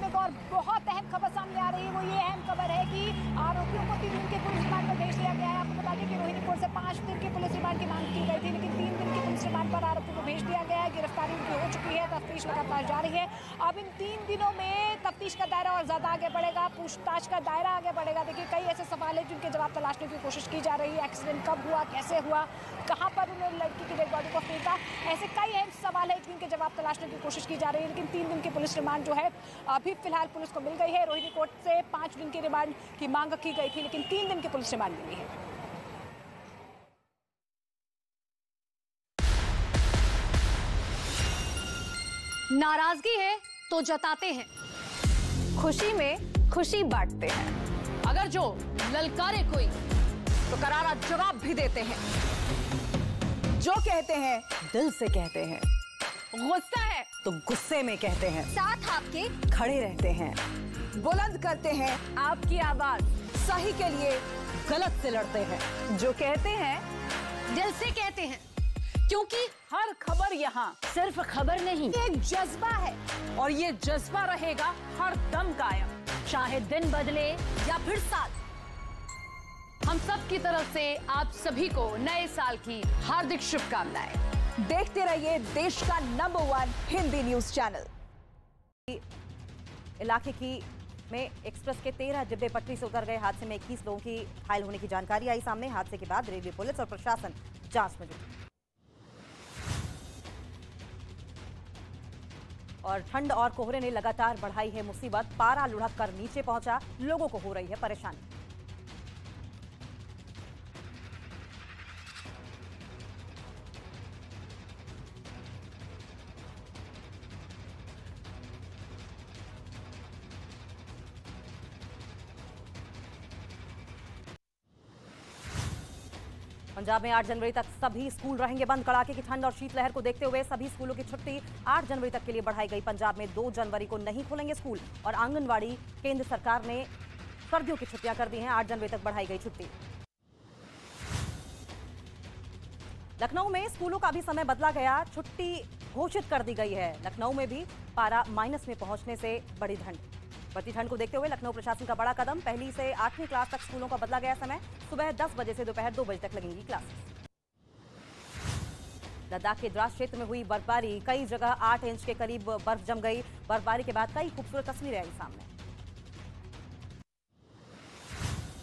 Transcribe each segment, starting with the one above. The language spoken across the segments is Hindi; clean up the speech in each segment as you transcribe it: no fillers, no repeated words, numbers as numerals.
एक और बहुत अहम खबर सामने आ रही है। वो ये अहम खबर है कि आरोपियों को 3 दिन के पुलिस रिमांड पर भेज दिया गया है। आपको बता दें कि रोहिणीपुर से 5 दिन के पुलिस रिमांड की मांग की गई थी, लेकिन 3 दिन के पुलिस रिमांड पर आरोपियों को भेज दिया गया है। गिरफ्तारी उनकी हो चुकी है, तफ्तीश लगातार जारी है। अब इन 3 दिनों में तफ्तीश का दायरा और ज्यादा आगे बढ़ेगा, पूछताछ का दायरा आगे बढ़ेगा। देखिए, कई ऐसे सवाल है जिनके जवाब तलाशने की कोशिश की जा रही है। एक्सीडेंट कब हुआ, कैसे हुआ, कहाँ पर उन्होंने लड़की की डेड बॉडी को फेंका, ऐसे कई अहम सवाल है जिनके जवाब तलाशने की कोशिश की जा रही है। लेकिन 3 दिन की पुलिस रिमांड जो है अभी फिलहाल पुलिस को मिल गई है। रोहिणी कोर्ट से 5 दिन की रिमांड की मांग की गई थी, लेकिन 3 दिन की पुलिस रिमांड मिली है। नाराजगी है तो जताते हैं, खुशी में खुशी बांटते हैं, अगर जो ललकारे कोई तो करारा जवाब भी देते हैं। जो कहते हैं दिल से कहते हैं, गुस्सा है तो गुस्से में कहते हैं, साथ आपके खड़े रहते हैं, बुलंद करते हैं आपकी आवाज, सही के लिए गलत से लड़ते हैं। जो कहते हैं दिल से कहते हैं, क्योंकि हर खबर यहाँ सिर्फ खबर नहीं, एक जज्बा है और ये जज्बा रहेगा हर दम कायम, चाहे दिन बदले या फिर साल। हम सब की तरफ से आप सभी को नए साल की हार्दिक शुभकामनाएं। देखते रहिए देश का नंबर 1 हिंदी न्यूज चैनल। इलाके की में एक्सप्रेस के 13 डिब्बे पटरी से उतर गए। हादसे में 21 लोगों की घायल होने की जानकारी आई सामने। हादसे के बाद रेलवे पुलिस और प्रशासन जांच में जुटी। और ठंड और कोहरे ने लगातार बढ़ाई है मुसीबत। पारा लुढ़क कर नीचे पहुंचा, लोगों को हो रही है परेशानी। पंजाब में 8 जनवरी तक सभी स्कूल रहेंगे बंद। कड़ाके की ठंड और शीतलहर को देखते हुए सभी स्कूलों की छुट्टी 8 जनवरी तक के लिए बढ़ाई गई। पंजाब में 2 जनवरी को नहीं खुलेंगे स्कूल और आंगनवाड़ी। केंद्र सरकार ने सर्दियों की छुट्टियां कर दी हैं। 8 जनवरी तक बढ़ाई गई छुट्टी। लखनऊ में स्कूलों का भी समय बदला गया, छुट्टी घोषित कर दी गई है। लखनऊ में भी पारा माइनस में पहुंचने से बड़ी ठंड। बढ़ती ठंड को देखते हुए लखनऊ प्रशासन का बड़ा कदम। 1ली से 8वीं क्लास तक स्कूलों का बदला गया समय। सुबह 10 बजे से दोपहर 2 बजे तक लगेंगी क्लासेस। लद्दाख के द्रास क्षेत्र में हुई बर्फबारी, कई जगह 8 इंच के करीब बर्फ जम गई। बर्फबारी के बाद कई खूबसूरत तस्वीरें आई सामने।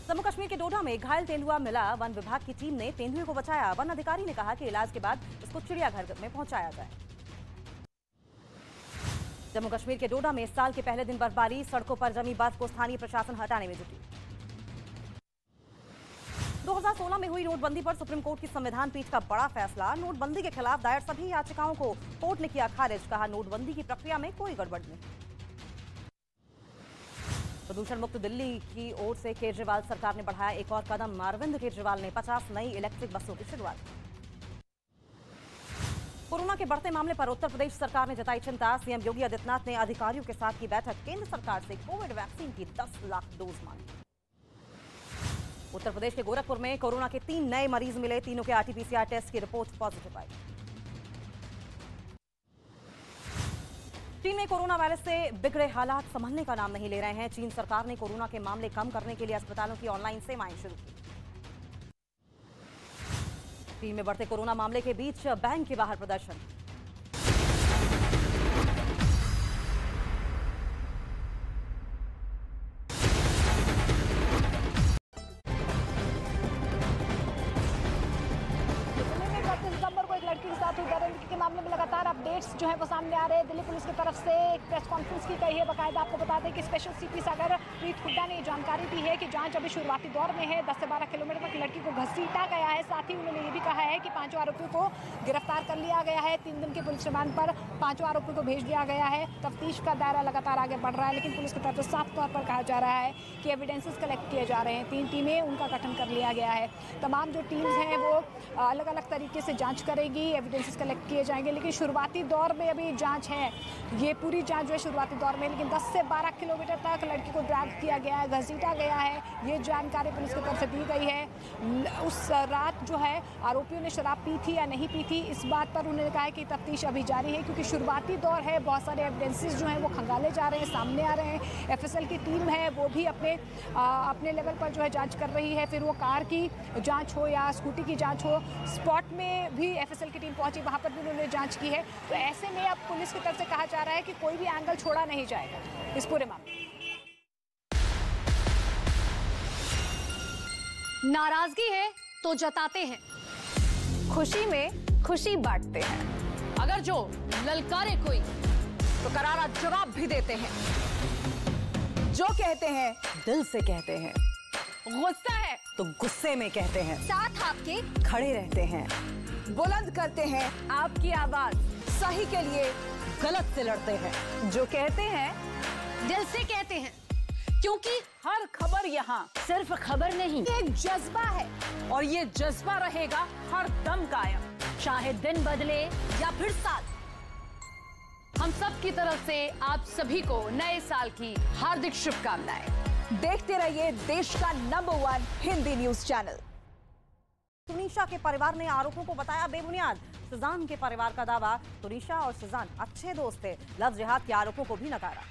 जम्मू कश्मीर के डोडा में घायल तेंदुआ मिला। वन विभाग की टीम ने तेंदुए को बचाया। वन अधिकारी ने कहा कि इलाज के बाद इसको चिड़ियाघर में पहुंचाया जाए। जम्मू कश्मीर के डोडा में साल के पहले दिन बर्फबारी, सड़कों पर जमी बर्फ को स्थानीय प्रशासन हटाने में जुटी। 2016 में हुई नोटबंदी पर सुप्रीम कोर्ट की संविधान पीठ का बड़ा फैसला। नोटबंदी के खिलाफ दायर सभी याचिकाओं को कोर्ट ने किया खारिज। कहा नोटबंदी की प्रक्रिया में कोई गड़बड़ नहीं। प्रदूषण मुक्त दिल्ली की ओर से केजरीवाल सरकार ने बढ़ाया एक और कदम। अरविंद केजरीवाल ने 50 नई इलेक्ट्रिक बसों की शुरुआत की। कोरोना के बढ़ते मामले पर उत्तर प्रदेश सरकार ने जताई चिंता। सीएम योगी आदित्यनाथ ने अधिकारियों के साथ की बैठक। केंद्र सरकार से कोविड वैक्सीन की 10 लाख डोज मांगी। उत्तर प्रदेश के गोरखपुर में कोरोना के 3 नए मरीज मिले। तीनों के आरटीपीसीआर टेस्ट की रिपोर्ट पॉजिटिव आई। चीन में कोरोना वायरस से बिगड़े हालात संभलने का नाम नहीं ले रहे हैं। चीन सरकार ने कोरोना के मामले कम करने के लिए अस्पतालों की ऑनलाइन सेवाएं शुरू की। चीन में बढ़ते कोरोना मामले के बीच बैंक के बाहर प्रदर्शन। के मामले में लगातार अपडेट्स जो है वो सामने आ रहे हैं। दिल्ली पुलिस की तरफ से एक प्रेस कॉन्फ्रेंस की गई है। बाकायदा आपको बता दें कि स्पेशल सीपी सागर प्रीत हुड्डा ने जानकारी दी है कि जांच अभी शुरुआती दौर में है। 10 से 12 किलोमीटर तक लड़की को घसीटा गया है। साथ ही उन्होंने ये भी कहा है कि 5 आरोपियों को गिरफ्तार कर लिया गया है। 3 दिन के पुलिस रिमांड पर 5 आरोपियों को भेज दिया गया है। तफ्तीश का दायरा लगातार आगे बढ़ रहा है, लेकिन पुलिस की तरफ से साफ तौर पर कहा जा रहा है कि एविडेंसेस कलेक्ट किए जा रहे हैं। 3 टीमें, उनका गठन कर लिया गया है। तमाम जो टीम्स हैं वो अलग अलग तरीके से जांच करेगी, एविडेंसेस कलेक्ट किए जाएंगे। लेकिन शुरुआती दौर में अभी जांच है, ये पूरी जांच जो है शुरुआती दौर में। लेकिन 10 से 12 किलोमीटर तक लड़की को ड्रैग किया गया है, घसीटा गया है, ये जानकारी पुलिस की तरफ से दी गई है। उस रात जो है आरोपियों ने शराब पी थी या नहीं पी थी, इस बात पर उन्होंने कहा है कि तफ्तीश अभी जारी है, क्योंकि शुरुआती दौर है, बहुत सारे एविडेंसेस जो हैं वो खंगाले जा रहे हैं, सामने आ रहे हैं। एफएसएल की टीम है वो भी अपने लेवल पर जो है जांच कर रही है, फिर वो कार की जांच हो या स्कूटी की जांच हो, स्पॉट में भी एफएसएल की टीम पहुंची, वहां पर भी उन्होंने जांच की है। तो ऐसे में अब पुलिस की तरफ से कहा जा रहा है कि कोई भी एंगल छोड़ा नहीं जाएगा इस पूरे मामले में। नाराजगी है तो जताते हैं, खुशी में खुशी बांटते हैं। अगर जो ललकारे कोई तो करारा जवाब भी देते हैं। जो कहते हैं दिल से कहते हैं, गुस्सा है तो गुस्से में कहते हैं, साथ आपके खड़े रहते हैं, बुलंद करते हैं आपकी आवाज, सही के लिए गलत से लड़ते हैं। जो कहते हैं दिल से कहते हैं, क्योंकि हर खबर यहाँ सिर्फ खबर नहीं, एक जज्बा है, और ये जज्बा रहेगा हर दम कायम, चाहे दिन बदले या फिर साल। हम सब की तरफ से आप सभी को नए साल की हार्दिक शुभकामनाएं। देखते रहिए देश का number 1 Hindi news channel. Tunisha के परिवार ने आरोपों को बताया बेबुनियाद। सुजान के परिवार का दावा, तुनिशा और सुजान अच्छे दोस्त थे। लव जिहाद के आरोपों को भी नकारा।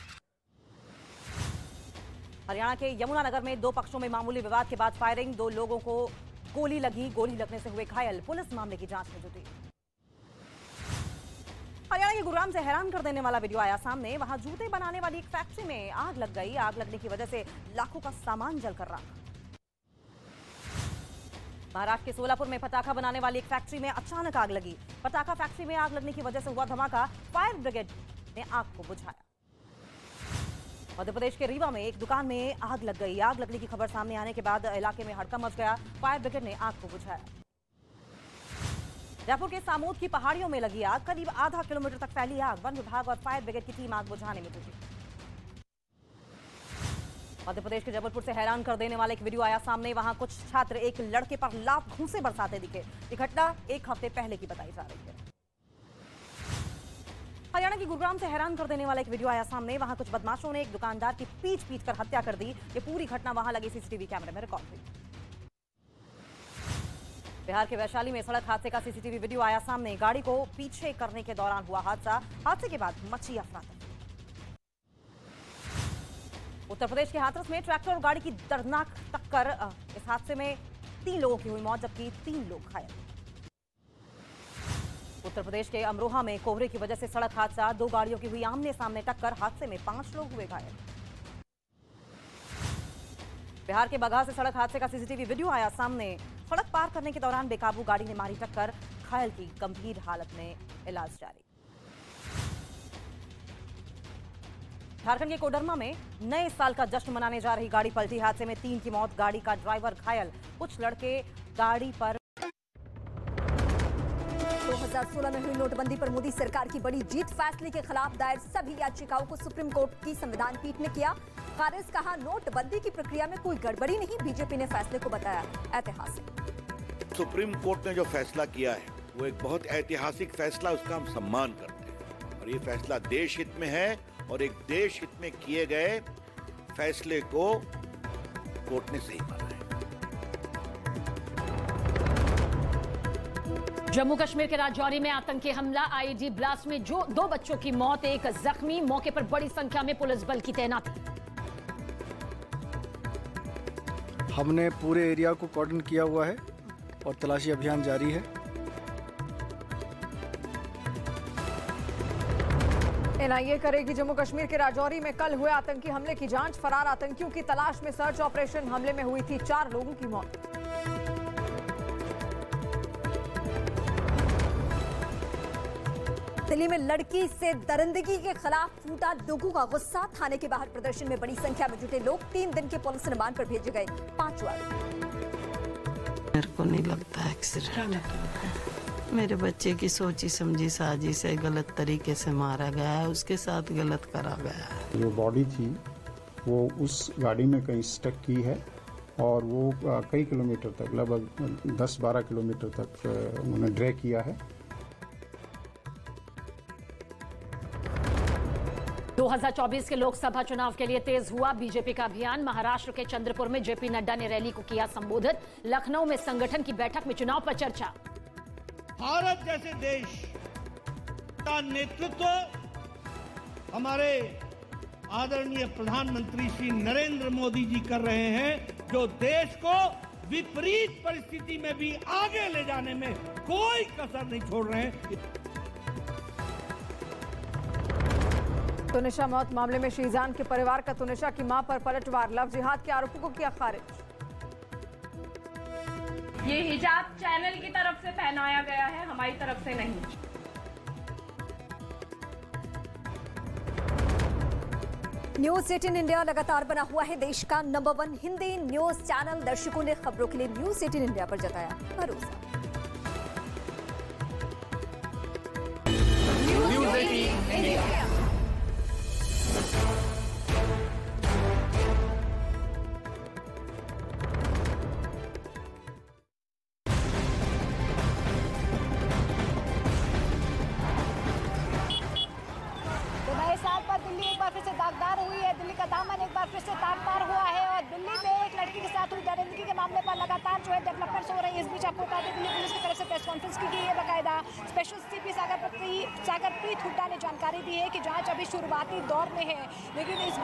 हरियाणा के यमुनानगर में दो पक्षों में मामूली विवाद के बाद फायरिंग, 2 लोगों को गोली लगी, गोली लगने से हुए घायल। पुलिस मामले की जांच में जुटी। हरियाणा के गुरुग्राम से हैरान कर देने वाला वीडियो आया सामने। वहां जूते बनाने वाली एक फैक्ट्री में आग लग गई। आग लगने की वजह से लाखों का सामान जलकर राख। महाराष्ट्र के सोलापुर में पटाखा बनाने वाली एक फैक्ट्री में अचानक आग लगी। पटाखा फैक्ट्री में आग लगने की वजह से हुआ धमाका। फायर ब्रिगेड ने आग को बुझाया। मध्य प्रदेश के रीवा में एक दुकान में आग लग गई। आग लगने की खबर सामने आने के बाद इलाके में हड़कंप मच गया। फायर ब्रिगेड ने आग को बुझाया। जयपुर के सामोद की पहाड़ियों में लगी आग। करीब आधा किलोमीटर तक फैली आग। वन विभाग और फायर ब्रिगेड की टीम आग बुझाने में जुटी। मध्य प्रदेश के जबलपुर से हैरान कर देने वाला एक वीडियो आया सामने। वहां कुछ छात्र एक लड़के पर लात घूंसे बरसाते दिखे। ये घटना एक हफ्ते पहले की बताई जा रही है। हरियाणा के गुरुग्राम से हैरान कर देने वाला एक वीडियो आया सामने। वहां कुछ बदमाशों ने एक दुकानदार की पीट कर हत्या कर दी। ये पूरी घटना वहां लगे सीसीटीवी कैमरे में रिकॉर्ड हुई। बिहार के वैशाली में सड़क हादसे का सीसीटीवी वीडियो आया सामने। गाड़ी को पीछे करने के दौरान हुआ हादसा। हादसे के बाद मची अफरा-तफरी। उत्तर प्रदेश के हाथरस में ट्रैक्टर और गाड़ी की दर्दनाक टक्कर। इस हादसे में 3 लोगों की हुई मौत, जबकि 3 लोग घायल। उत्तर प्रदेश के अमरोहा में कोहरे की वजह से सड़क हादसा। 2 गाड़ियों की हुई आमने सामने टक्कर। हादसे में 5 लोग हुए घायल। बिहार के बगहा से सड़क हादसे का सीसीटीवी वीडियो आया सामने। सड़क पार करने के दौरान बेकाबू गाड़ी ने मारी टक्कर। घायल की गंभीर हालत में इलाज जारी। झारखंड के कोडरमा में नए साल का जश्न मनाने जा रही गाड़ी पलटी। हादसे में 3 की मौत, गाड़ी का ड्राइवर घायल। कुछ लड़के गाड़ी पर। 2016 में हुई नोटबंदी पर मोदी सरकार की बड़ी जीत। फैसले के खिलाफ दायर सभी याचिकाओं को सुप्रीम कोर्ट की संविधान पीठ ने किया खारिज। कहा नोटबंदी की प्रक्रिया में कोई गड़बड़ी नहीं। बीजेपी ने फैसले को बताया ऐतिहासिक। सुप्रीम कोर्ट ने जो फैसला किया है वो एक बहुत ऐतिहासिक फैसला, उसका हम सम्मान करते हैं। और ये फैसला देश हित में है, और एक देश हित में किए गए फैसले को कोर्ट ने सही माना है। जम्मू कश्मीर के राजौरी में आतंकी हमला, आईईडी ब्लास्ट में 2 बच्चों की मौत, 1 जख्मी। मौके पर बड़ी संख्या में पुलिस बल की तैनाती। हमने पूरे एरिया को कॉर्डन किया हुआ है और तलाशी अभियान जारी है। एनआईए करेगी जम्मू कश्मीर के राजौरी में कल हुए आतंकी हमले की जांच। फरार आतंकियों की तलाश में सर्च ऑपरेशन। हमले में हुई थी 4 लोगों की मौत। दिल्ली में लड़की से दरिंदगी के खिलाफ फूटा लोगों का गुस्सा। थाने के बाहर प्रदर्शन में बड़ी संख्या में जुटे लोग। 3 दिन के पुलिस रिमांड पर भेजे गए 5 आरोपी। मेरे को नहीं लगता एक्सीडेंट। मेरे बच्चे की सोची समझी साजिश से गलत तरीके से मारा गया है, उसके साथ गलत करा गया है। जो बॉडी थी वो उस गाड़ी में कहीं स्टक की है और वो कई किलोमीटर तक, लगभग 10-12 किलोमीटर तक उन्होंने ड्रैग किया है। 2024 के लोकसभा चुनाव के लिए तेज हुआ बीजेपी का अभियान। महाराष्ट्र के चंद्रपुर में जेपी नड्डा ने रैली को किया संबोधित। लखनऊ में संगठन की बैठक में चुनाव पर चर्चा। भारत जैसे देश का नेतृत्व हमारे आदरणीय प्रधानमंत्री श्री नरेंद्र मोदी जी कर रहे हैं, जो देश को विपरीत परिस्थिति में भी आगे ले जाने में कोई कसर नहीं छोड़ रहे हैं। तुनिशा मौत मामले में शीजान के परिवार का तुनिशा की मां पर पलटवार। लव जिहाद के आरोपों को किया खारिज। ये हिजाब चैनल की तरफ से पहनाया गया है, हमारी तरफ से नहीं। न्यूज 18 इंडिया लगातार बना हुआ है देश का नंबर 1 हिंदी न्यूज चैनल। दर्शकों ने खबरों के लिए न्यूज 18 इंडिया पर जताया भरोसा। News 18 India. दागदार हुई है। दिल्ली का दामन एक बार फिर से तार-तार हुआ है और दिल्ली में एक लड़की के साथ हुई दरिंदगी के मामले पर लगातार जो है डेवलपमेंट्स हो रही है। इस बीच आपको बता दें दिल्ली पुलिस की तरफ से प्रेस कॉन्फ्रेंस की गई है। बाकायदा स्पेशल सीपी सागरप्रीत हुड्डा ने जानकारी दी है कि जांच अभी शुरुआती दौर में है, लेकिन इस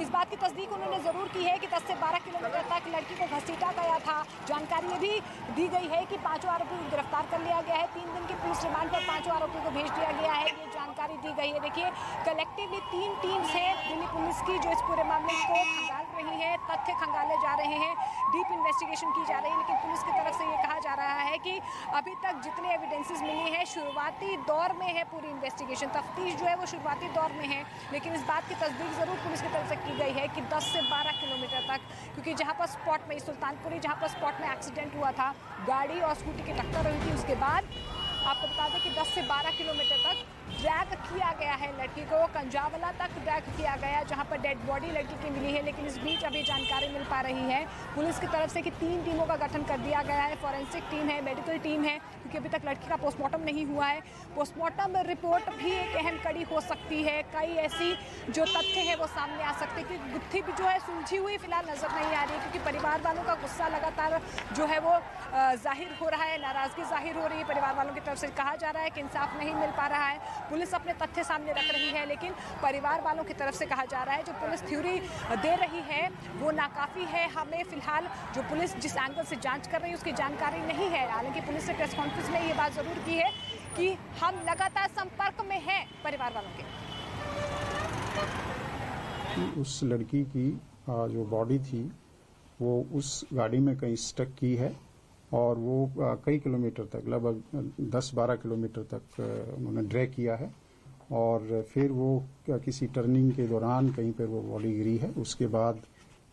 बात की तस्दीक उन्होंने जरूर की है कि 10 से 12 किलोमीटर तक लड़की को घसीटा गया था। जानकारी ये भी दी गई है कि 5 आरोपियों को गिरफ्तार कर लिया गया है। 3 दिन की पुलिस रिमांड पर 5 आरोपियों को भेज दिया गया है, ये जानकारी दी गई है। देखिए कलेक्टिवली 3 टीम्स हैं दिल्ली पुलिस की जो इस पूरे मामले को खंगाल रही है। तथ्य खंगाले जा रहे हैं, डीप इन्वेस्टिगेशन की जा रही है, लेकिन पुलिस की तरफ से ये कहा जा रहा है कि अभी तक जितने एविडेंसेस मिली हैं शुरुआती दौर में है। पूरी इन्वेस्टिगेशन तफ्तीश जो है वो शुरुआती दौर में है, लेकिन इस बात की तस्दीक जरूर पुलिस की तरफ से की गई है कि 10 से 12 किलोमीटर तक, क्योंकि जहां पर स्पॉट में सुल्तानपुरी जहां पर स्पॉट में एक्सीडेंट हुआ था, गाड़ी और स्कूटी की टक्कर हुई थी, उसके बाद आपको बता दें कि 10 से 12 किलोमीटर तक ड्रैग किया गया है लड़की को। कंजावला तक ड्रैग किया गया जहां पर डेड बॉडी लड़की की मिली है, लेकिन इस बीच अभी जानकारी मिल पा रही है पुलिस की तरफ से कि 3 टीमों का गठन कर दिया गया है। फॉरेंसिक टीम है, मेडिकल टीम है, क्योंकि अभी तक लड़की का पोस्टमार्टम नहीं हुआ है। पोस्टमार्टम रिपोर्ट भी एक अहम कड़ी हो सकती है। कई ऐसी जो तथ्य है वो सामने आ सकते हैं कि गुत्थी भी जो है सुलझी हुई फिलहाल नजर नहीं आ रही है, क्योंकि परिवार वालों का गुस्सा लगातार जो है वो जाहिर हो रहा है, नाराजगी जाहिर हो रही है। परिवार वालों की तरफ से कहा जा रहा है कि इंसाफ नहीं मिल पा रहा है। पुलिस अपने तथ्य सामने रख रही है, लेकिन परिवार वालों की तरफ से कहा जा रहा है जो पुलिस थ्योरी दे रही है वो नाकाफी है। हमें फिलहाल जो पुलिस जिस एंगल से जांच कर रही है उसकी जानकारी नहीं है। हालांकि पुलिस ने प्रेस कॉन्फ्रेंस में ये बात जरूर की है कि हम लगातार संपर्क में हैं परिवार वालों के। उस लड़की की जो बॉडी थी वो उस गाड़ी में कहीं स्टक की है और वो कई किलोमीटर तक, लगभग 10-12 किलोमीटर तक उन्होंने ड्रैग किया है और फिर वो किसी टर्निंग के दौरान कहीं पर वो बॉडी गिरी है। उसके बाद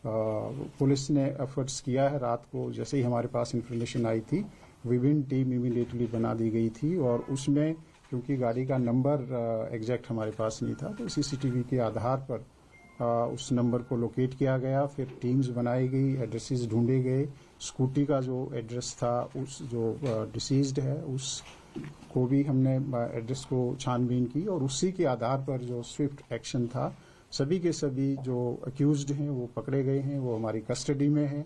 पुलिस ने एफर्ट्स किया है। रात को जैसे ही हमारे पास इंफॉर्मेशन आई थी, विभिन्न टीम इमीडिएटली बना दी गई थी और उसमें क्योंकि गाड़ी का नंबर एग्जैक्ट हमारे पास नहीं था तो सीसीटीवी के आधार पर उस नंबर को लोकेट किया गया। फिर टीम्स बनाई गई, एड्रेसेस ढूंढे गए। स्कूटी का जो एड्रेस था उस जो डिसीज्ड है उस को भी हमने एड्रेस को छानबीन की और उसी के आधार पर जो स्विफ्ट एक्शन था, सभी के सभी जो अक्यूज्ड हैं वो पकड़े गए हैं, वो हमारी कस्टडी में हैं।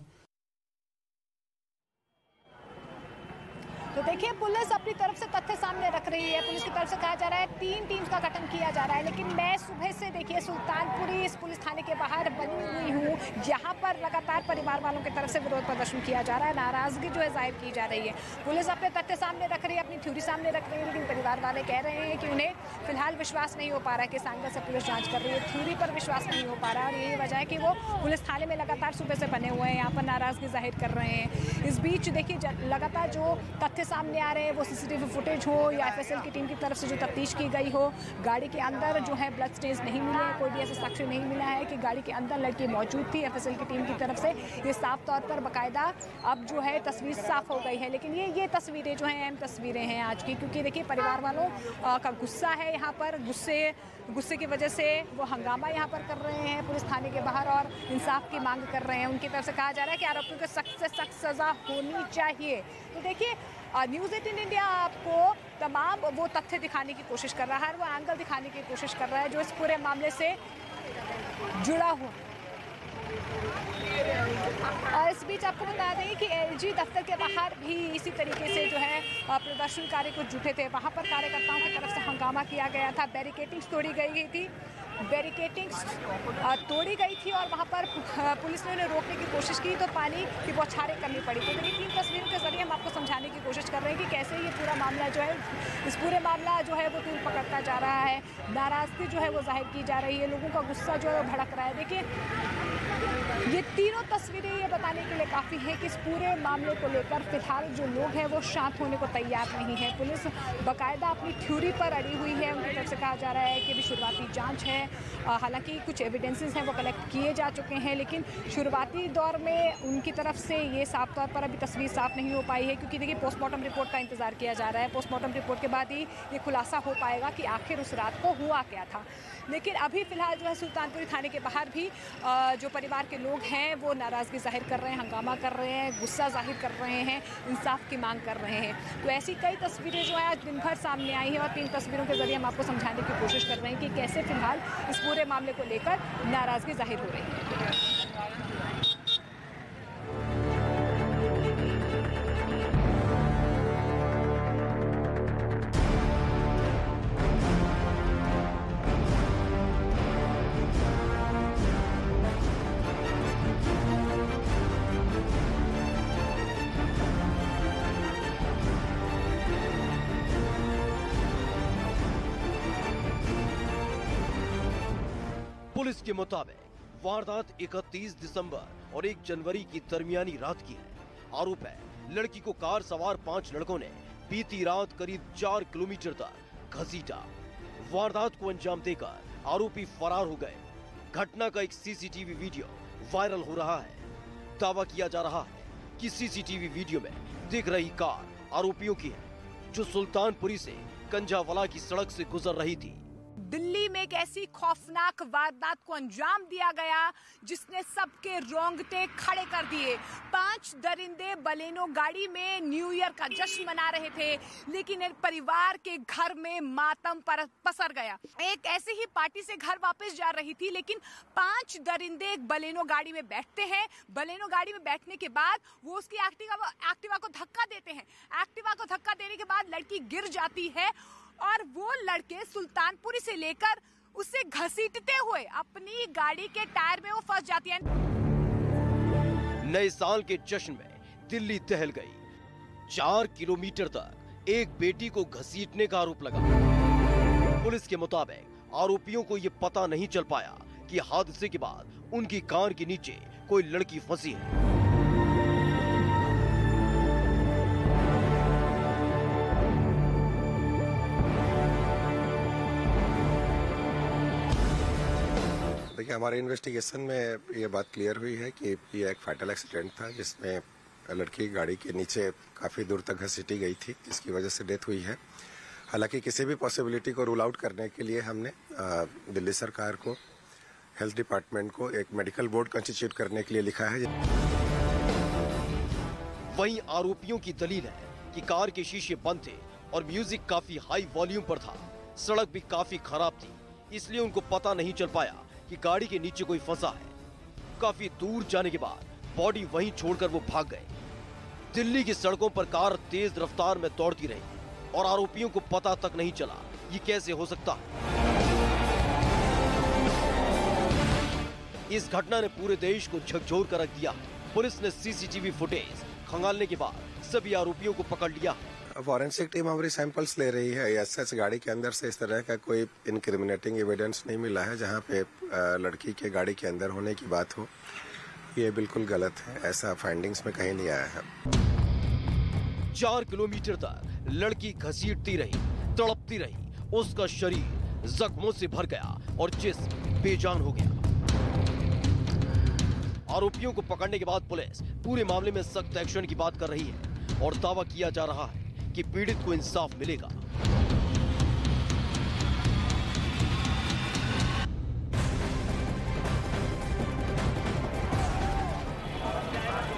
तो देखिए पुलिस अपनी तरफ से तथ्य सामने रख रही है। पुलिस की तरफ से कहा जा रहा है 3 टीम्स का गठन किया जा रहा है, लेकिन मैं सुबह से देखिए सुल्तानपुरी इस पुलिस थाने के बाहर बनी हुई हूँ। यहाँ पर लगातार परिवार वालों की तरफ से विरोध प्रदर्शन किया जा रहा है, नाराजगी जो है जाहिर की जा रही है। पुलिस अपने तथ्य सामने रख रही है, अपनी थ्योरी सामने रख रही है, लेकिन परिवार वाले कह रहे हैं कि उन्हें फिलहाल विश्वास नहीं हो पा रहा है कि इस एंगल से पुलिस जाँच कर रही है। थ्योरी पर विश्वास नहीं हो पा रहा है और यही वजह है कि वो पुलिस थाने में लगातार सुबह से बने हुए हैं, यहाँ पर नाराजगी जाहिर कर रहे हैं। इस बीच देखिए लगातार जो तथ्य सामने आ रहे हैं वो सीसीटीवी फुटेज हो या एफएसएल की टीम की तरफ से जो तफ्तीश की गई हो, गाड़ी के अंदर जो है ब्लड स्टेन्स नहीं मिले, कोई भी ऐसा साक्ष्य नहीं मिला है कि गाड़ी के अंदर लड़की मौजूद थी। एफएसएल की टीम की तरफ से ये साफ तौर पर बाकायदा अब जो है तस्वीर साफ हो गई है, लेकिन ये तस्वीरें जो हैं अहम तस्वीरें हैं आज की, क्योंकि देखिए परिवार वालों का गुस्सा है यहाँ पर। गुस्से की वजह से वो हंगामा यहाँ पर कर रहे हैं पुलिस थाने के बाहर और इंसाफ की मांग कर रहे हैं। उनकी तरफ से कहा जा रहा है कि आरोपियों को सख्त से सख्त सजा होनी चाहिए। तो देखिए न्यूज़ 18 इंडिया आपको तमाम वो तथ्य दिखाने की कोशिश कर रहा है, वो एंगल दिखाने की कोशिश कर रहा है जो इस पूरे मामले से जुड़ा हुआ। और इस बीच आपको बता दें कि एलजी दफ्तर के बाहर भी इसी तरीके से जो है प्रदर्शनकारी कुछ जुटे थे। वहां पर कार्यकर्ताओं की तरफ से हंगामा किया गया था, बैरिकेडिंग्स तोड़ी गई थी, तोड़ी गई थी और वहां पर पुलिस ने उन्हें रोकने की कोशिश की तो पानी की बौछारें करनी पड़ी। तो देखिए 3 तस्वीरों के जरिए हम आपको समझाने की कोशिश कर रहे हैं कि कैसे ये पूरा मामला जो है, इस पूरे मामला जो है वो तूल पकड़ता जा रहा है, नाराजगी जो है वो जाहिर की जा रही है, लोगों का गुस्सा जो है वो भड़क रहा है। देखिए ये तीनों तस्वीरें ये बताने के लिए काफ़ी है कि इस पूरे मामले को लेकर फिलहाल जो लोग हैं वो शांत होने को तैयार नहीं है। पुलिस बाकायदा अपनी थ्योरी पर अड़ी हुई है। उनकी तरफ से कहा जा रहा है कि अभी शुरुआती जांच है, हालांकि कुछ एविडेंसेस हैं वो कलेक्ट किए जा चुके हैं, लेकिन शुरुआती दौर में उनकी तरफ से ये साफ तौर पर अभी तस्वीर साफ नहीं हो पाई है, क्योंकि देखिए पोस्टमार्टम रिपोर्ट का इंतजार किया जा रहा है। पोस्टमार्टम रिपोर्ट के बाद ही ये खुलासा हो पाएगा कि आखिर उस रात को हुआ क्या था। लेकिन अभी फिलहाल जो है सुल्तानपुरी थाने के बाहर भी जो परिवार के लोग हैं वो नाराज़गी जाहिर कर रहे हैं, हंगामा कर रहे हैं, गुस्सा जाहिर कर रहे हैं, इंसाफ की मांग कर रहे हैं। तो ऐसी कई तस्वीरें जो है आज दिन भर सामने आई हैं और 3 तस्वीरों के जरिए हम आपको समझाने की कोशिश कर रहे हैं कि कैसे फिलहाल इस पूरे मामले को लेकर नाराज़गी जाहिर हो रही है। पुलिस के मुताबिक वारदात 31 दिसंबर और 1 जनवरी की दरमियानी रात की है। आरोप है लड़की को कार सवार 5 लड़कों ने बीती रात करीब 4 किलोमीटर तक घसीटा। वारदात को अंजाम देकर आरोपी फरार हो गए। घटना का एक सीसीटीवी वीडियो वायरल हो रहा है। दावा किया जा रहा है कि सीसीटीवी वीडियो में दिख रही कार आरोपियों की है, जो सुल्तानपुरी से कंझावला की सड़क से गुजर रही थी। दिल्ली में एक ऐसी खौफनाक वारदात को अंजाम दिया गया जिसने सबके रोंगटे खड़े कर दिए। 5 दरिंदे बलेनो गाड़ी में न्यू ईयर का जश्न मना रहे थे, लेकिन एक परिवार के घर में मातम पसर गया। एक ऐसे ही पार्टी से घर वापस जा रही थी, लेकिन 5 दरिंदे एक बलेनो गाड़ी में बैठते हैं। बलेनो गाड़ी में बैठने के बाद वो उसकी एक्टिवा को धक्का देते हैं। एक्टिवा को धक्का देने के बाद लड़की गिर जाती है और वो लड़के सुल्तानपुरी से लेकर उसे घसीटते हुए अपनी गाड़ी के टायर में वो फंस जाती है। नए साल के जश्न में दिल्ली दहल गई। 4 किलोमीटर तक एक बेटी को घसीटने का आरोप लगा। पुलिस के मुताबिक आरोपियों को ये पता नहीं चल पाया कि हादसे के बाद उनकी कार के नीचे कोई लड़की फंसी है। देखिए, हमारे इन्वेस्टिगेशन में ये बात क्लियर हुई है कि ये एक फैटल एक्सीडेंट था, जिसमें लड़की गाड़ी के नीचे काफ़ी दूर तक घसीटी गई थी, जिसकी वजह से डेथ हुई है। हालांकि किसी भी पॉसिबिलिटी को रूल आउट करने के लिए हमने दिल्ली सरकार को, हेल्थ डिपार्टमेंट को एक मेडिकल बोर्ड कंस्टिट्यूट करने के लिए लिखा है। वहीं आरोपियों की दलील है कि कार के शीशे बंद थे और म्यूजिक काफी हाई वॉल्यूम पर था। सड़क भी काफी खराब थी, इसलिए उनको पता नहीं चल पाया कि गाड़ी के नीचे कोई फंसा है। काफी दूर जाने के बाद बॉडी वहीं छोड़कर वो भाग गए। दिल्ली की सड़कों पर कार तेज रफ्तार में दौड़ती रही और आरोपियों को पता तक नहीं चला ये कैसे हो सकता है। इस घटना ने पूरे देश को झकझोर कर रख दिया। पुलिस ने सीसीटीवी फुटेज खंगालने के बाद सभी आरोपियों को पकड़ लिया। फॉरेंसिक टीम हमारी सैंपल्स ले रही है। ऐसे गाड़ी के अंदर से इस तरह का कोई इनक्रिमिनेटिंग एविडेंस नहीं मिला है जहां पे लड़की के गाड़ी के अंदर होने की बात हो। ये बिल्कुल गलत है, ऐसा फाइंडिंग्स में कहीं नहीं आया है। 4 किलोमीटर तक लड़की घसीटती रही, तड़पती रही, उसका शरीर जख्मों से भर गया और जिस्म बेजान हो गया। आरोपियों को पकड़ने के बाद पुलिस पूरे मामले में सख्त एक्शन की बात कर रही है और दावा किया जा रहा है कि पीड़ित को इंसाफ मिलेगा। तो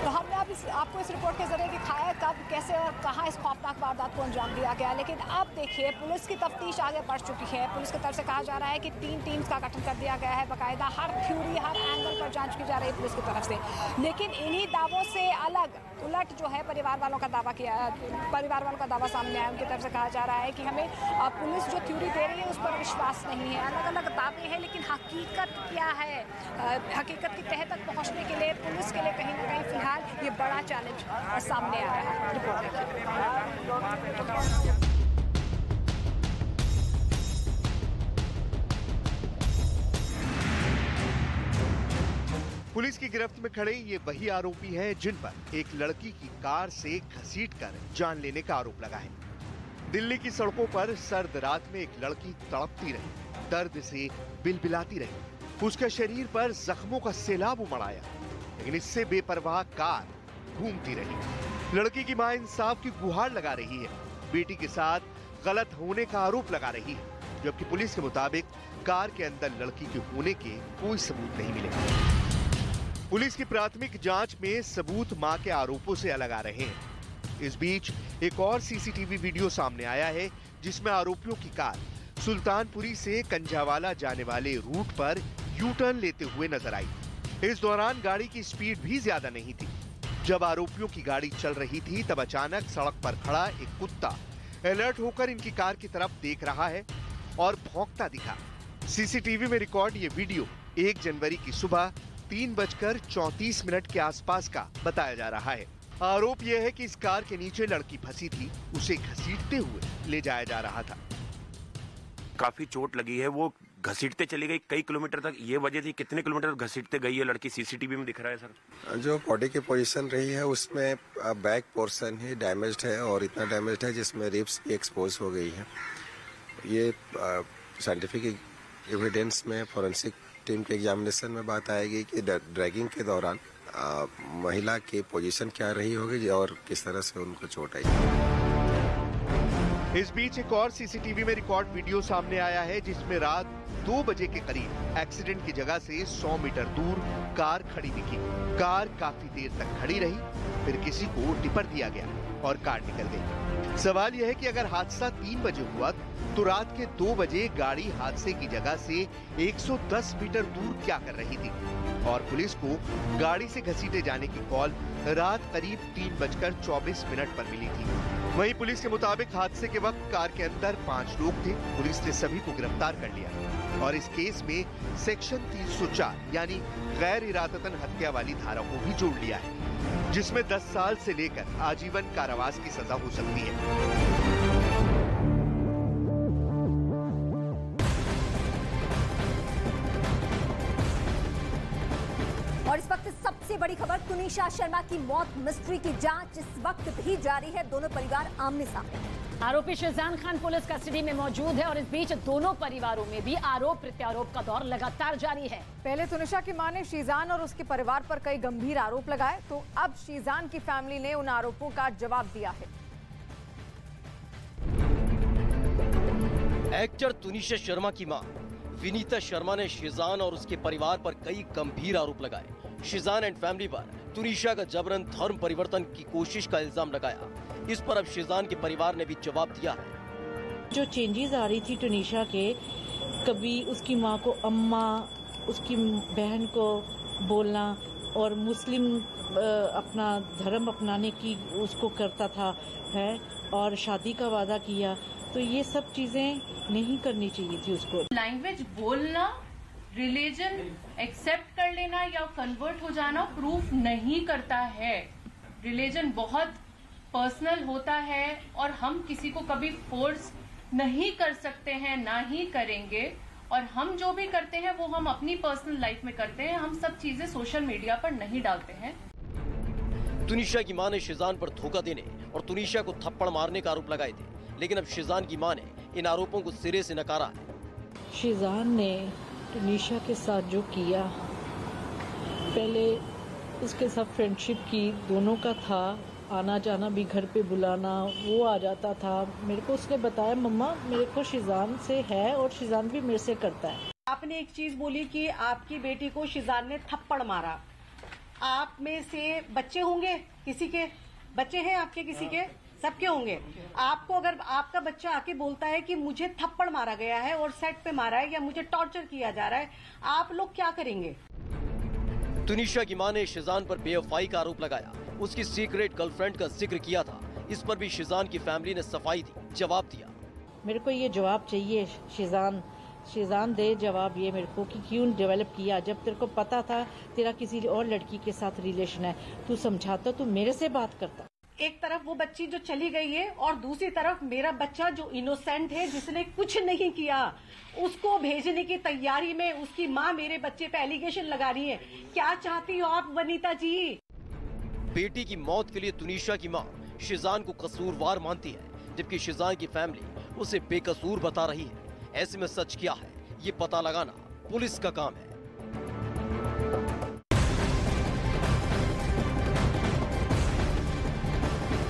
हमने अब आपको इस रिपोर्ट के जरिए दिखाया कब, कैसे और कहां इस खौफनाक वारदात को अंजाम दिया गया। लेकिन अब देखिए पुलिस की तफ्तीश आगे बढ़ चुकी है। पुलिस की तरफ से कहा जा रहा है कि 3 टीम्स का गठन कर दिया गया है। बाकायदा हर थ्योरी, हर एंगल पर जांच की जा रही है पुलिस की तरफ से। लेकिन इन्हीं दावों से अलग उलट जो है परिवार वालों का दावा सामने आया। उनकी तरफ से कहा जा रहा है कि हमें पुलिस जो थ्योरी दे रही है उस पर विश्वास नहीं है। अलग अलग दावे हैं, लेकिन हकीकत क्या है, हकीकत की तह तक पहुंचने के लिए पुलिस के लिए कहीं ना कहीं फिलहाल ये बड़ा चैलेंज सामने आ रहा है। रिपोर्ट देखिए। पुलिस की गिरफ्त में खड़े ये वही आरोपी हैं जिन पर एक लड़की की कार से घसीटकर जान लेने का आरोप लगा है। दिल्ली की सड़कों पर सर्द रात में एक लड़की तड़पती रही, दर्द से बिलबिलाती रही। उसके शरीर पर जख्मों का सैलाब उमड़ आया, लेकिन इससे बेपरवाह कार घूमती रही। लड़की की मां इंसाफ की गुहार लगा रही है, बेटी के साथ गलत होने का आरोप लगा रही है, जबकि पुलिस के मुताबिक कार के अंदर लड़की के होने के कोई सबूत नहीं मिले। पुलिस की प्राथमिक जांच में सबूत मां के आरोपों से अलग आ रहे हैं। इस बीच एक और सीसीटीवी वीडियो सामने आया है जिसमें आरोपियों की कार सुल्तानपुरी से कंझावाला जाने वाले रूट पर यू टर्न लेते हुए नजर आई। इस दौरान गाड़ी की स्पीड भी ज्यादा नहीं थी। जब आरोपियों की गाड़ी चल रही थी तब अचानक सड़क पर खड़ा एक कुत्ता अलर्ट होकर इनकी कार की तरफ देख रहा है और भौंकता दिखा। सीसीटीवी में रिकॉर्ड ये वीडियो 1 जनवरी की सुबह 3:34 के आसपास का बताया जा रहा है। आरोप यह है कि इस कार के नीचे लड़की फंसी थी, उसे घसीटते हुए ले जाया जा रहा था। काफी चोट लगी है, वो घसीटते चली गई कई किलोमीटर तक। ये वजह थी कितने किलोमीटर घसीटते गई है लड़की, सीसीटीवी में दिख रहा है सर। जो बॉडी की पोजीशन रही है उसमें बैक पोर्शन ही डैमेज्ड है और इतना डैमेज्ड है जिसमें रिब्स भी एक्सपोज हो गई है। ये साइंटिफिक एविडेंस में फोरेंसिक टीम के एग्जामिनेशन में बात आएगी कि ड्रैगिंग के दौरान महिला की पोजीशन क्या रही होगी और किस तरह से उनको चोट आई। इस बीच एक और सीसीटीवी में रिकॉर्ड वीडियो सामने आया है जिसमें रात 2 बजे के करीब एक्सीडेंट की जगह से 100 मीटर दूर कार खड़ी दिखी। कार काफी देर तक खड़ी रही, फिर किसी को टिपर दिया गया और कार निकल गई। सवाल यह है कि अगर हादसा 3 बजे हुआ तो रात के 2 बजे गाड़ी हादसे की जगह से 110 मीटर दूर क्या कर रही थी? और पुलिस को गाड़ी से घसीटे जाने की कॉल रात करीब 3:24 पर मिली थी। वहीं पुलिस के मुताबिक हादसे के वक्त कार के अंदर 5 लोग थे। पुलिस ने सभी को गिरफ्तार कर लिया और इस केस में सेक्शन 304 यानी गैर इरादतन हत्या वाली धारा को भी जोड़ लिया है, जिसमें 10 साल से लेकर आजीवन कारावास की सजा हो सकती है। और इस वक्त सबसे बड़ी खबर, तुनिशा शर्मा की मौत मिस्ट्री की जांच इस वक्त भी जारी है। दोनों परिवार आमने सामने। आरोपी शिजान खान पुलिस कस्टडी में मौजूद है और इस बीच दोनों परिवारों में भी आरोप प्रत्यारोप का दौर लगातार जारी है। पहले तुनिशा की मां ने शिजान और उसके परिवार पर कई गंभीर आरोप लगाए, तो अब शिजान की फैमिली ने उन आरोपों का जवाब दिया है। एक्टर तुनिशा शर्मा की मां विनीता शर्मा ने शिजान और उसके परिवार पर कई गंभीर आरोप लगाए। शिजान एंड फैमिली पर तुनिशा का जबरन धर्म परिवर्तन की कोशिश का इल्जाम लगाया। इस पर अब शिजान के परिवार ने भी जवाब दिया है। जो चेंजेस आ रही थी तुनिशा के, कभी उसकी माँ को अम्मा, उसकी बहन को बोलना और मुस्लिम अपना धर्म अपनाने की उसको करता था है और शादी का वादा किया, तो ये सब चीजें नहीं करनी चाहिए थी उसको। लैंग्वेज बोलना, रिलीजन एक्सेप्ट कर लेना या कन्वर्ट हो जाना प्रूफ नहीं करता है। रिलीजन बहुत पर्सनल होता है और हम किसी को कभी फोर्स नहीं कर सकते हैं, ना ही करेंगे। और हम जो भी करते हैं वो हम अपनी पर्सनल लाइफ में करते हैं, हम सब चीजें सोशल मीडिया पर नहीं डालते हैं। तुनिशा की मां ने शिजान पर धोखा देने और तुनिशा को थप्पड़ मारने का आरोप लगाए थे, लेकिन अब शिजान की मां ने इन आरोपों को सिरे से नकारा है। शिजान ने तुनिशा के साथ जो किया, पहले उसके साथ फ्रेंडशिप की, दोनों का था, आना जाना भी घर पे बुलाना, वो आ जाता था। मेरे को उसने बताया मम्मा मेरे को शिजान से है और शिजान भी मेरे से करता है। आपने एक चीज बोली कि आपकी बेटी को शिजान ने थप्पड़ मारा। आप में से बच्चे होंगे किसी के? बच्चे हैं आपके किसी के? सबके होंगे। आपको अगर आपका बच्चा आके बोलता है कि मुझे थप्पड़ मारा गया है और सेट पे मारा है या मुझे टॉर्चर किया जा रहा है, आप लोग क्या करेंगे? तुनिशा की मां ने शिजान पर बेवफाई का आरोप लगाया। उसकी सीक्रेट गर्लफ्रेंड का जिक्र किया था। इस पर भी शिजान की फैमिली ने सफाई दी, जवाब दिया। मेरे को ये जवाब चाहिए शिजान दे जवाब ये मेरे को कि क्यों डेवलप किया। जब तेरे को पता था तेरा किसी और लड़की के साथ रिलेशन है, तू समझाता, तू मेरे से बात करता। एक तरफ वो बच्ची जो चली गई है और दूसरी तरफ मेरा बच्चा जो इनोसेंट है, जिसने कुछ नहीं किया, उसको भेजने की तैयारी में उसकी माँ मेरे बच्चे पे एलिगेशन लगा रही है। क्या चाहती हो आप वनीता जी? बेटी की मौत के लिए तुनिशा की मां शिजान को कसूरवार मानती है, जबकि शिजान की फैमिली उसे बेकसूर बता रही है। ऐसे में सच क्या है, ये पता लगाना पुलिस का काम है।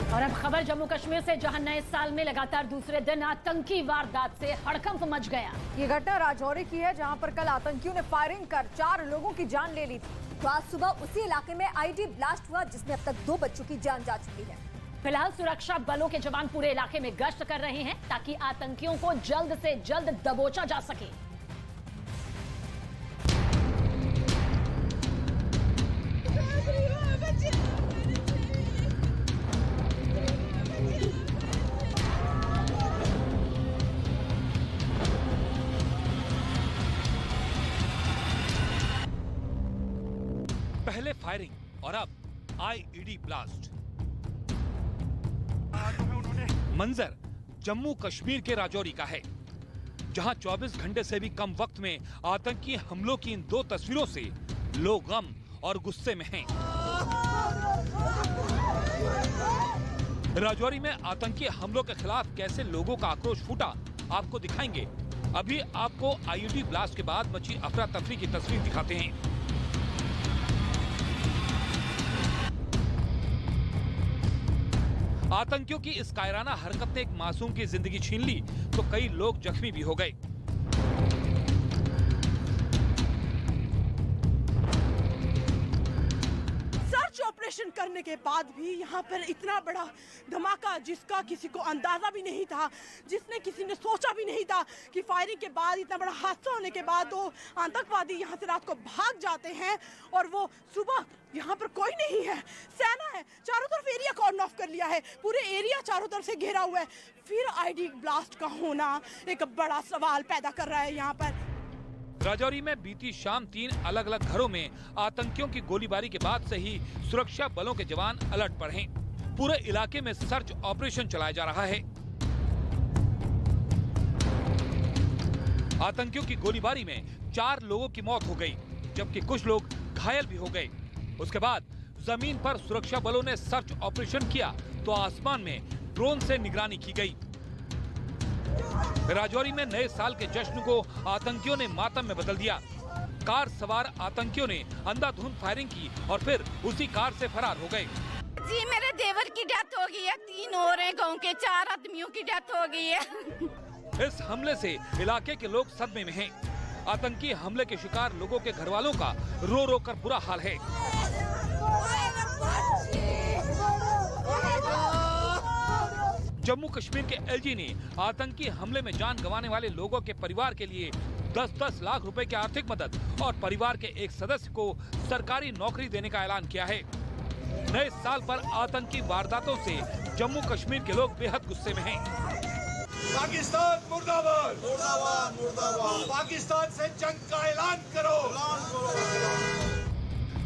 और अब खबर जम्मू कश्मीर से, जहां नए साल में लगातार दूसरे दिन आतंकी वारदात से हड़कंप मच गया। ये घटना राजौरी की है, जहां पर कल आतंकियों ने फायरिंग कर 4 लोगों की जान ले ली थी। तो आज सुबह उसी इलाके में आईडी ब्लास्ट हुआ, जिसमें अब तक 2 बच्चों की जान जा चुकी है। फिलहाल सुरक्षा बलों के जवान पूरे इलाके में गश्त कर रहे हैं ताकि आतंकियों को जल्द से जल्द दबोचा जा सके। पहले फायरिंग और अब आईईडी ब्लास्ट। मंजर जम्मू कश्मीर के राजौरी का है, जहां 24 घंटे से भी कम वक्त में आतंकी हमलों की इन 2 तस्वीरों से लोग गम और गुस्से में हैं। राजौरी में आतंकी हमलों के खिलाफ कैसे लोगों का आक्रोश फूटा, आपको दिखाएंगे। अभी आपको आईईडी ब्लास्ट के बाद मची अफरा तफरी की तस्वीर दिखाते हैं। आतंकियों की इस कायराना हरकत ने एक मासूम की जिंदगी छीन ली तो कई लोग जख्मी भी हो गए। सर्च ऑपरेशन करने के बाद भी यहाँ पर इतना बड़ा धमाका, जिसका किसी को अंदाजा भी नहीं था, जिसने किसी ने सोचा भी नहीं था कि फायरिंग के बाद, इतना बड़ा हादसा होने के बाद 2 आतंकवादी यहाँ से रात को भाग जाते हैं और वो सुबह यहाँ पर कोई नहीं है, सेना है, चारों तरफ एरिया कॉर्डन ऑफ कर लिया है, पूरे एरिया चारों तरफ से घेरा हुआ है। फिर आईडी ब्लास्ट का होना एक बड़ा सवाल पैदा कर रहा है यहाँ पर। राजौरी में बीती शाम 3 अलग अलग घरों में आतंकियों की गोलीबारी के बाद से ही सुरक्षा बलों के जवान अलर्ट पर हैं। पूरे इलाके में सर्च ऑपरेशन चलाया जा रहा है। आतंकियों की गोलीबारी में 4 लोगों की मौत हो गई, जबकि कुछ लोग घायल भी हो गए। उसके बाद जमीन पर सुरक्षा बलों ने सर्च ऑपरेशन किया तो आसमान में ड्रोन से निगरानी की गई। राजौरी में नए साल के जश्न को आतंकियों ने मातम में बदल दिया। कार सवार आतंकियों ने अंधाधुंध फायरिंग की और फिर उसी कार से फरार हो गए। जी मेरे देवर की डेथ हो गई है, 3 और हैं, गांव के 4 आदमियों की डेथ हो गई है। इस हमले से इलाके के लोग सदमे में हैं। आतंकी हमले के शिकार लोगों के घर वालों का रो रो कर बुरा हाल है। जम्मू कश्मीर के एलजी ने आतंकी हमले में जान गंवाने वाले लोगों के परिवार के लिए 10-10 लाख रुपए की आर्थिक मदद और परिवार के एक सदस्य को सरकारी नौकरी देने का ऐलान किया है। नए साल पर आतंकी वारदातों से जम्मू कश्मीर के लोग बेहद गुस्से में हैं। पाकिस्तान मुर्दाबाद, मुर्दाबाद, मुर्दाबाद। पाकिस्तान से जंग का ऐलान करो।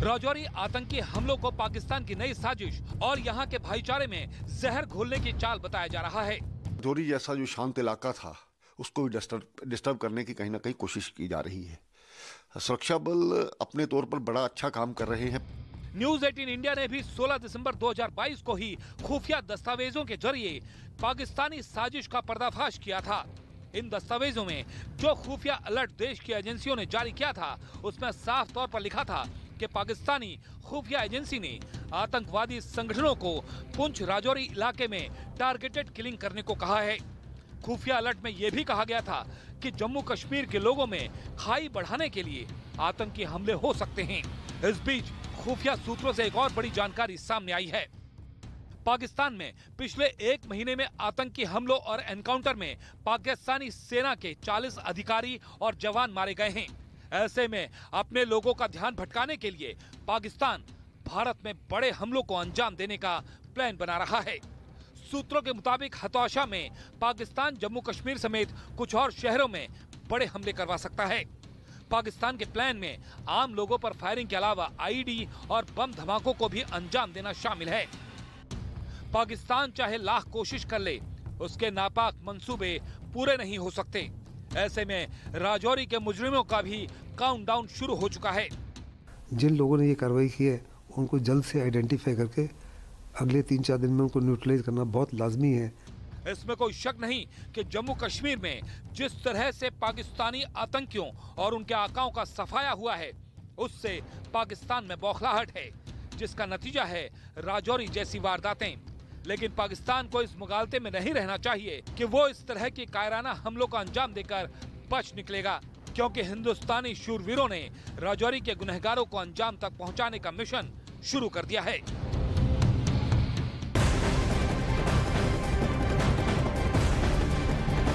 राजौरी आतंकी हमलों को पाकिस्तान की नई साजिश और यहाँ के भाईचारे में जहर घोलने की चाल बताया जा रहा है। राजौरी जैसा जो शांत इलाका था, उसको भी डिस्टर्ब करने की कहीं ना कहीं कोशिश की जा रही है। सुरक्षा बल अपने तौर पर बड़ा अच्छा काम कर रहे हैं। न्यूज 18 इंडिया ने भी 16 दिसंबर 2022 को ही खुफिया दस्तावेजों के जरिए पाकिस्तानी साजिश का पर्दाफाश किया था। इन दस्तावेजों में जो खुफिया अलर्ट देश की एजेंसियों ने जारी किया था, उसमें साफ तौर पर लिखा था कि पाकिस्तानी खुफिया एजेंसी ने आतंकवादी संगठनों को पुंछ राजौरी इलाके में टारगेटेड किलिंग करने को कहा है। खुफिया अलर्ट में यह भी कहा गया था कि जम्मू कश्मीर के लोगों में खाई बढ़ाने के लिए आतंकी हमले हो सकते हैं। इस बीच खुफिया सूत्रों से एक और बड़ी जानकारी सामने आई है। पाकिस्तान में पिछले 1 महीने में आतंकी हमलों और एनकाउंटर में पाकिस्तानी सेना के 40 अधिकारी और जवान मारे गए हैं। ऐसे में अपने लोगों का ध्यान भटकाने के लिए पाकिस्तान भारत में बड़े हमलों को अंजाम देने का प्लान बना रहा है। सूत्रों के मुताबिक हताशा में पाकिस्तान जम्मू कश्मीर समेत कुछ और शहरों में बड़े हमले करवा सकता है। पाकिस्तान के प्लान में आम लोगों पर फायरिंग के अलावा आईईडी और बम धमाकों को भी अंजाम देना शामिल है। पाकिस्तान चाहे लाख कोशिश कर ले, उसके नापाक मंसूबे पूरे नहीं हो सकते। ऐसे में राजौरी के मुजरिमों का भी काउंटडाउन शुरू हो चुका है। जिन लोगों ने ये कार्रवाई की है उनको जल्द से आइडेंटिफाई करके अगले 3-4 दिन में उनको न्यूट्रलाइज करना बहुत लाजमी है। इसमें कोई शक नहीं कि जम्मू कश्मीर में जिस तरह से पाकिस्तानी आतंकियों और उनके आकाओं का सफाया हुआ है, उससे पाकिस्तान में बौखलाहट है, जिसका नतीजा है राजौरी जैसी वारदातें। लेकिन पाकिस्तान को इस मुगालते में नहीं रहना चाहिए कि वो इस तरह की कायराना हमलों का अंजाम देकर बच निकलेगा, क्योंकि हिंदुस्तानी शूरवीरों ने राजौरी के गुनहगारों को अंजाम तक पहुंचाने का मिशन शुरू कर दिया है।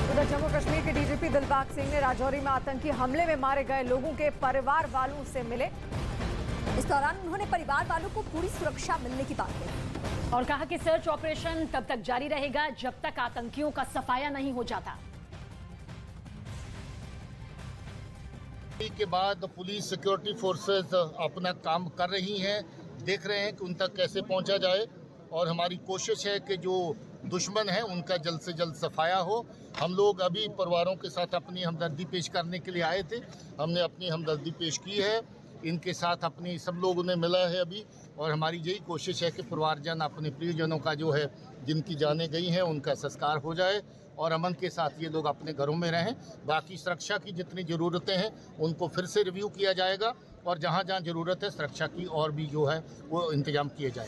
उधर जम्मू कश्मीर के डीजीपी दिलबाग सिंह ने राजौरी में आतंकी हमले में मारे गए लोगों के परिवार वालों से मिले। इस दौरान उन्होंने परिवार वालों को पूरी सुरक्षा मिलने की बात कही और कहा कि सर्च ऑपरेशन तब तक जारी रहेगा जब तक आतंकियों का सफाया नहीं हो जाता। के बाद पुलिस सिक्योरिटी फोर्सेस अपना काम कर रही हैं, देख रहे हैं कि उन तक कैसे पहुंचा जाए और हमारी कोशिश है कि जो दुश्मन है उनका जल्द से जल्द सफाया हो। हम लोग अभी परिवारों के साथ अपनी हमदर्दी पेश करने के लिए आए थे, हमने अपनी हमदर्दी पेश की है, इनके साथ अपनी सब लोगों ने मिला है अभी, और हमारी यही कोशिश है कि परिवारजन अपने प्रियजनों का जो है जिनकी जानें गई हैं उनका संस्कार हो जाए और अमन के साथ ये लोग अपने घरों में रहें। बाकी सुरक्षा की जितनी ज़रूरतें हैं उनको फिर से रिव्यू किया जाएगा और जहाँ जहाँ ज़रूरत है सुरक्षा की और भी जो है वो इंतजाम किए जाए।